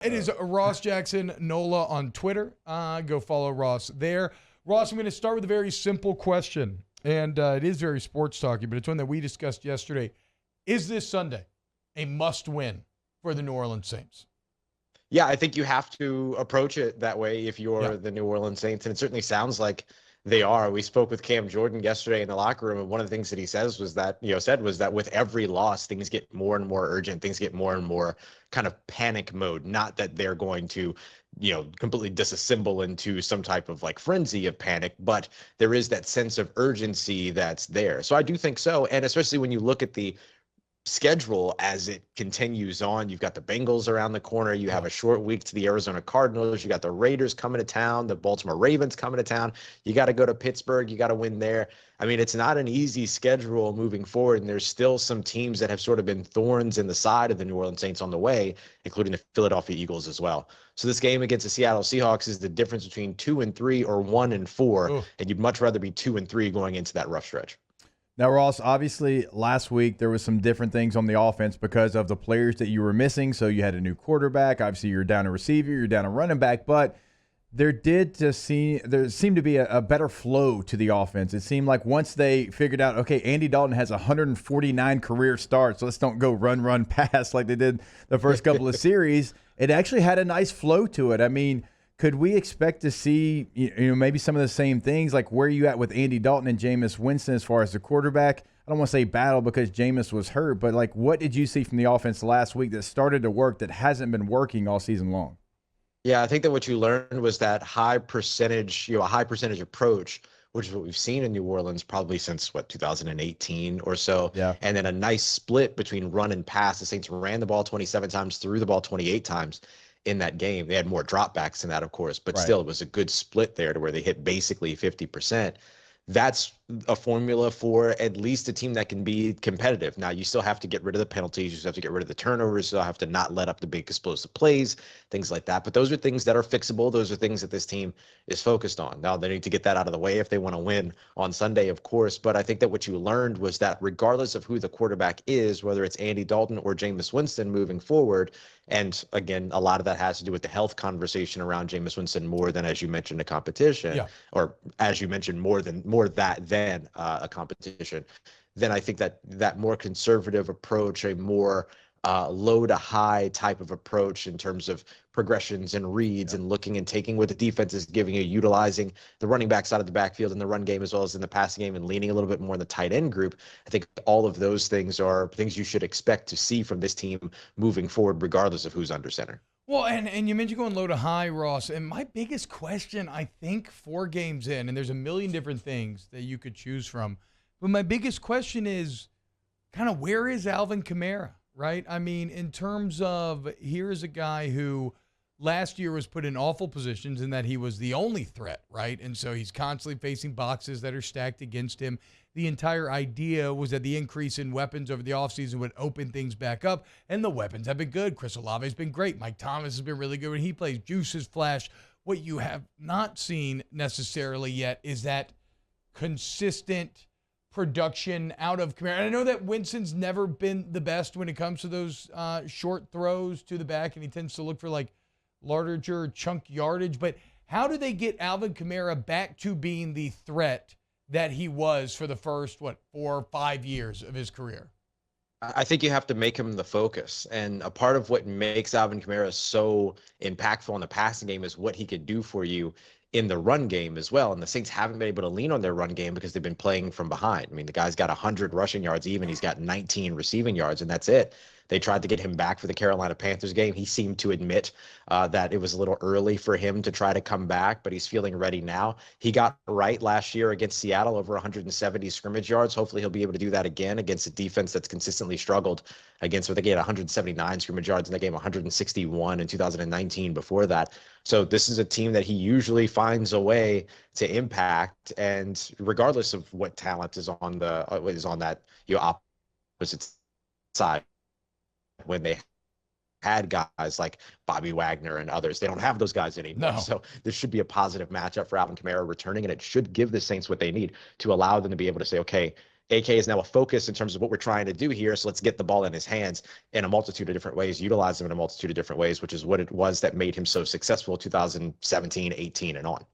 It is Ross Jackson Nola on Twitter. Go follow Ross there. Ross, I'm going to start with a very simple question, and it is very sports talky, but it's one that we discussed yesterday. Is this Sunday a must-win for the New Orleans Saints? Yeah, I think you have to approach it that way if you're Yeah. the New Orleans Saints, and it certainly sounds like they are. We spoke with Cam Jordan yesterday in the locker room, and one of the things that he said was that with every loss, things get more and more urgent, things get more and more kind of panic mode. Not that they're going to, completely disassemble into some type of like frenzy of panic, but there is that sense of urgency that's there. So I do think so, and especially when you look at the schedule as it continues on. You've got the Bengals around the corner. You have a short week to the Arizona Cardinals. You got the Raiders coming to town, the Baltimore Ravens coming to town. You got to go to Pittsburgh. You got to win there. I mean, it's not an easy schedule moving forward, and there's still some teams that have sort of been thorns in the side of the New Orleans Saints on the way, including the Philadelphia Eagles as well. So this game against the Seattle Seahawks is the difference between 2-3 or 1-4, and you'd much rather be 2-3 going into that rough stretch. Now, Ross, obviously last week there was some different things on the offense because of the players that you were missing. So you had a new quarterback. Obviously, you're down a receiver, you're down a running back, but there seemed to be a better flow to the offense. It seemed like once they figured out, okay, Andy Dalton has 149 career starts, so let's don't go run, pass like they did the first couple of series. It actually had a nice flow to it. I mean, could we expect to see maybe some of the same things? Like, where are you at with Andy Dalton and Jameis Winston as far as the quarterback? I don't want to say battle because Jameis was hurt, but like, what did you see from the offense last week that started to work that hasn't been working all season long? Yeah, I think that what you learned was that high percentage approach, which is what we've seen in New Orleans probably since 2018 or so. Yeah. And then a nice split between run and pass. The Saints ran the ball 27 times, threw the ball 28 times in that game. They had more dropbacks than that, of course, but still it was a good split there to where they hit basically 50%. That's a formula for at least a team that can be competitive. Now, you still have to get rid of the penalties. You still have to get rid of the turnovers. You still have to not let up the big explosive plays, things like that. But those are things that are fixable. Those are things that this team is focused on. Now, they need to get that out of the way if they want to win on Sunday, of course. But I think that what you learned was that regardless of who the quarterback is, whether it's Andy Dalton or Jameis Winston moving forward, and again, a lot of that has to do with the health conversation around Jameis Winston more than, as you mentioned, the competition, or as you mentioned, more than a competition. Then I think that more conservative approach, a more low to high type of approach in terms of progressions and reads and looking and taking what the defense is giving you, utilizing the running backs out of the backfield in the run game as well as in the passing game and leaning a little bit more in the tight end group. I think all of those things are things you should expect to see from this team moving forward, regardless of who's under center. Well, and you mentioned going low to high, Ross, and my biggest question, I think 4 games in, and there's a million different things that you could choose from, but my biggest question is kind of where is Alvin Kamara, right? I mean, in terms of here's a guy who last year was put in awful positions in that he was the only threat, right? And so he's constantly facing boxes that are stacked against him. The entire idea was that the increase in weapons over the offseason would open things back up, and the weapons have been good. Chris Olave has been great. Mike Thomas has been really good when he plays. Juice has flashed. What you have not seen necessarily yet is that consistent production out of Kamara. And I know that Winston's never been the best when it comes to those short throws to the back, and he tends to look for like larger chunk yardage. But how do they get Alvin Kamara back to being the threat that he was for the first, 4 or 5 years of his career? I think you have to make him the focus. And a part of what makes Alvin Kamara so impactful in the passing game is what he could do for you in the run game as well. And the Saints haven't been able to lean on their run game because they've been playing from behind. I mean, the guy's got 100 rushing yards even. He's got 19 receiving yards, and that's it. They tried to get him back for the Carolina Panthers game. He seemed to admit that it was a little early for him to try to come back, but he's feeling ready now. He got right last year against Seattle, over 170 scrimmage yards. Hopefully he'll be able to do that again against a defense that's consistently struggled against what they get 179 scrimmage yards in the game, 161 in 2019 before that. So this is a team that he usually finds a way to impact, and regardless of what talent is on that opposite side. When they had guys like Bobby Wagner and others, they don't have those guys anymore. No. So this should be a positive matchup for Alvin Kamara returning, and it should give the Saints what they need to allow them to be able to say, okay, AK is now a focus in terms of what we're trying to do here. So let's get the ball in his hands in a multitude of different ways, utilize him in a multitude of different ways, which is what it was that made him so successful 2017, 18, and on.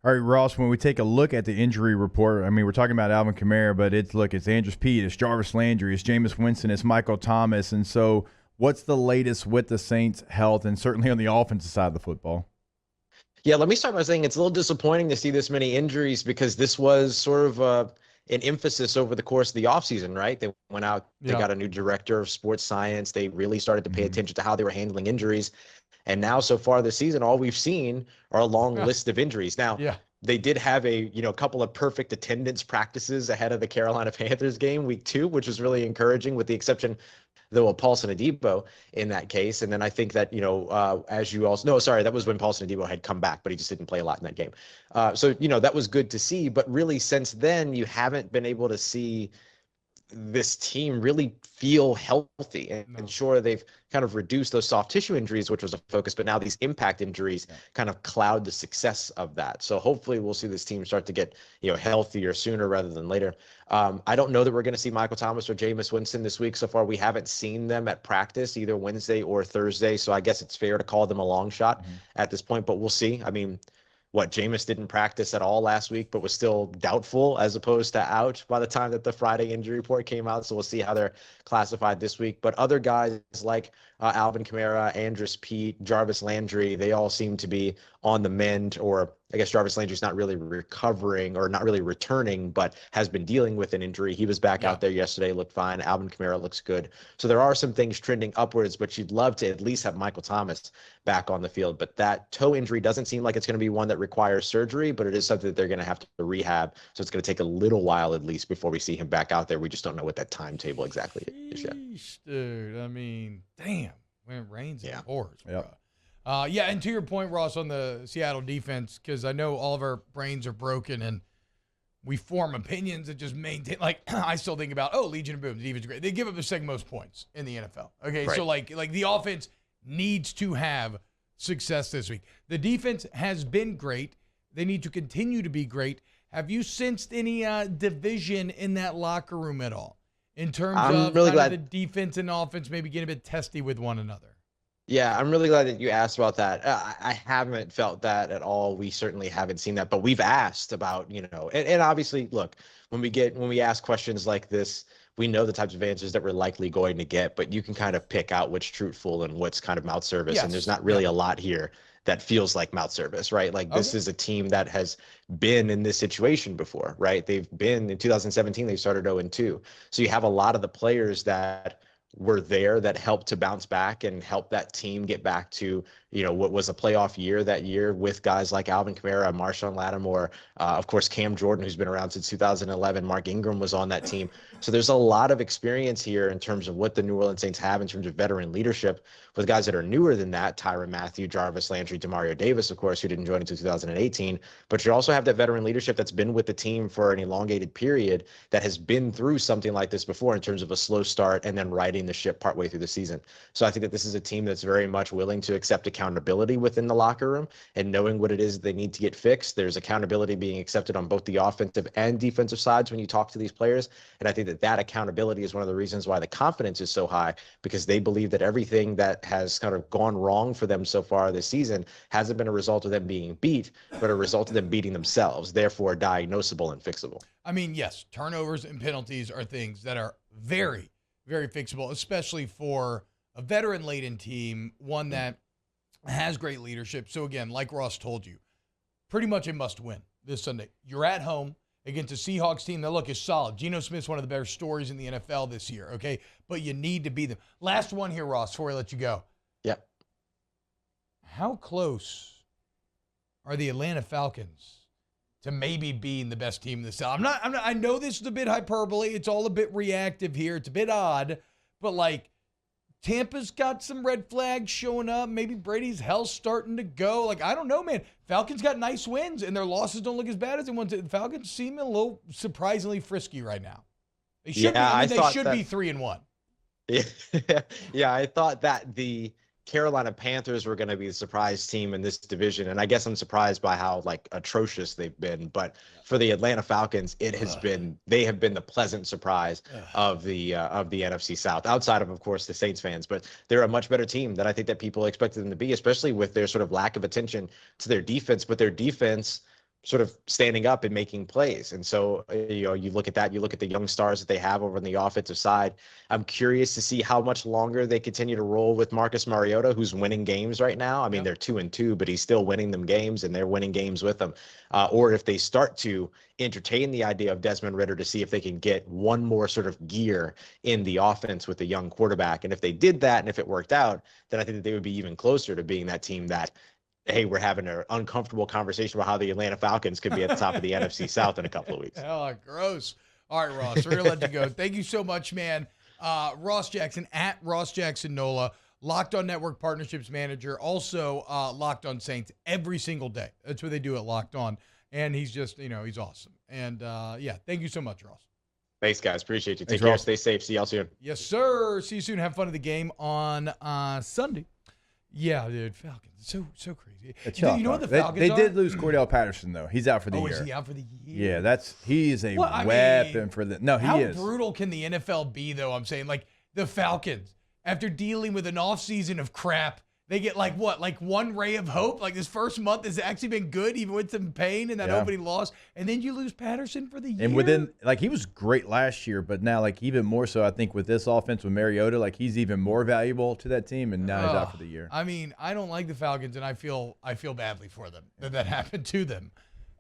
All right, Ross, when we take a look at the injury report, I mean, we're talking about Alvin Kamara, but it's Andrews Pete, it's Jarvis Landry, it's Jameis Winston, it's Michael Thomas. And so what's the latest with the Saints' health and certainly on the offensive side of the football? Yeah, let me start by saying it's a little disappointing to see this many injuries because this was sort of an emphasis over the course of the offseason, right? They went out, they got a new director of sports science. They really started to pay attention to how they were handling injuries. And now so far this season, all we've seen are a long list of injuries. Now, they did have a couple of perfect attendance practices ahead of the Carolina Panthers game week 2, which was really encouraging with the exception though of Paulson Adebo in that case. And then I think that, as you also know, sorry, that was when Paulson Adebo had come back, but he just didn't play a lot in that game. So that was good to see. But really since then, you haven't been able to see this team really feel healthy. And sure, they've kind of reduced those soft tissue injuries, which was a focus, but now these impact injuries kind of cloud the success of that. So hopefully we'll see this team start to get, healthier sooner rather than later. I don't know that we're going to see Michael Thomas or Jameis Winston this week. So far, we haven't seen them at practice either Wednesday or Thursday. So I guess it's fair to call them a long shot at this point, but we'll see. I mean, Jameis didn't practice at all last week, but was still doubtful as opposed to out by the time that the Friday injury report came out. So we'll see how they're classified this week. But other guys like Alvin Kamara, Andrews Pete, Jarvis Landry, they all seem to be on the mend, or I guess Jarvis Landry's not really recovering or not really returning, but has been dealing with an injury. He was back out there yesterday, looked fine. Alvin Kamara looks good. So there are some things trending upwards, but you'd love to at least have Michael Thomas back on the field. But that toe injury doesn't seem like it's going to be one that requires surgery, but it is something that they're going to have to rehab. So it's going to take a little while at least before we see him back out there. We just don't know what that timetable exactly is yet. Dude, I mean, damn, when it rains, it pours. Yep. And to your point, Ross, on the Seattle defense, because I know all of our brains are broken and we form opinions that just maintain. Like, I still think about, Legion of Boom, the defense is great. They give up the second most points in the NFL. Okay, so like the offense needs to have success this week. The defense has been great. They need to continue to be great. Have you sensed any division in that locker room at all in terms of the defense and offense maybe getting a bit testy with one another? Yeah, I'm really glad that you asked about that. I haven't felt that at all. We certainly haven't seen that, but we've asked about, and obviously, look, when we ask questions like this, we know the types of answers that we're likely going to get, but you can kind of pick out what's truthful and what's kind of mouth service. Yes. And there's not really a lot here that feels like mouth service, right? Like this is a team that has been in this situation before, right? They've been in 2017, they started 0-2. So you have a lot of the players that were there that helped to bounce back and help that team get back to, what was a playoff year that year with guys like Alvin Kamara, Marshawn Lattimore, of course, Cam Jordan, who's been around since 2011. Mark Ingram was on that team. So there's a lot of experience here in terms of what the New Orleans Saints have in terms of veteran leadership with guys that are newer than that, Tyrann Mathieu, Jarvis Landry, Demario Davis, of course, who didn't join until 2018. But you also have that veteran leadership that's been with the team for an elongated period that has been through something like this before in terms of a slow start and then righting the ship partway through the season. So I think that this is a team that's very much willing to accept accountability within the locker room and knowing what it is they need to get fixed. There's accountability being accepted on both the offensive and defensive sides when you talk to these players. And I think that accountability is one of the reasons why the confidence is so high, because they believe that everything that has kind of gone wrong for them so far this season hasn't been a result of them being beat, but a result of them beating themselves, therefore diagnosable and fixable. I mean, yes, turnovers and penalties are things that are very, very fixable, especially for a veteran-laden team, one that has great leadership. So again, like Ross told you, pretty much a must-win this Sunday. You're at home against a Seahawks team that, look, is solid. Geno Smith's one of the better stories in the NFL this year, okay? But you need to beat them. Last one here, Ross, before I let you go. Yep. How close are the Atlanta Falcons to maybe being the best team in the South? I know this is a bit hyperbole. It's all a bit reactive here. It's a bit odd. But, like, Tampa's got some red flags showing up. Maybe Brady's health starting to go. Like, I don't know, man. Falcons got nice wins, and their losses don't look as bad as they want to. The Falcons seem a little surprisingly frisky right now. They should be. They should be 3-1. Yeah, I thought that the Carolina Panthers were going to be the surprise team in this division, and I guess I'm surprised by how like atrocious they've been. But for the Atlanta Falcons, they have been the pleasant surprise of the NFC South, outside of course the Saints fans. But they're a much better team than I think that people expected them to be, especially with their sort of lack of attention to their defense. But their defense sort of standing up and making plays. And so, you look at that, you look at the young stars that they have over on the offensive side. I'm curious to see how much longer they continue to roll with Marcus Mariota, who's winning games right now. I mean, they're 2-2, but he's still winning them games, and they're winning games with them. Or if they start to entertain the idea of Desmond Ridder to see if they can get one more sort of gear in the offense with a young quarterback. And if they did that, and if it worked out, then I think that they would be even closer to being that team that, hey, we're having an uncomfortable conversation about how the Atlanta Falcons could be at the top of the NFC South in a couple of weeks. Oh, gross. All right, Ross, we're going to let you go. Thank you so much, man. Ross Jackson, at Ross Jackson NOLA, Locked On Network Partnerships Manager, also Locked On Saints every single day. That's what they do at Locked On. And he's just, he's awesome. And, thank you so much, Ross. Thanks, guys. Appreciate you. Take Thanks, care. Ross. Stay safe. See y'all soon. Yes, sir. See you soon. Have fun at the game on Sunday. Yeah, dude, Falcons. So crazy. You know what the Falcons They are? did lose Cordell Patterson, though. He's out for the year. Is he out for the year? Yeah, he is a weapon for the – no, he How is. brutal can the NFL be, though? I'm saying, like, the Falcons, after dealing with an offseason of crap, they get, like one ray of hope? Like, this first month has actually been good, even with some pain in that opening loss. And then you lose Patterson for the year? And within – like, he was great last year, but now, like, even more so, I think, with this offense with Mariota, like, he's even more valuable to that team, and now he's out for the year. I mean, I don't like the Falcons, and I feel badly for them that happened to them.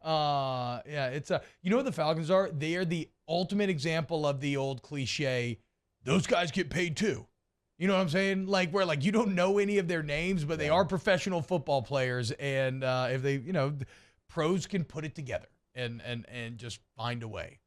It's you know what the Falcons are? They are the ultimate example of the old cliche, those guys get paid too. You know what I'm saying? Like, where like you don't know any of their names, but they are professional football players, and if they, pros can put it together and just find a way.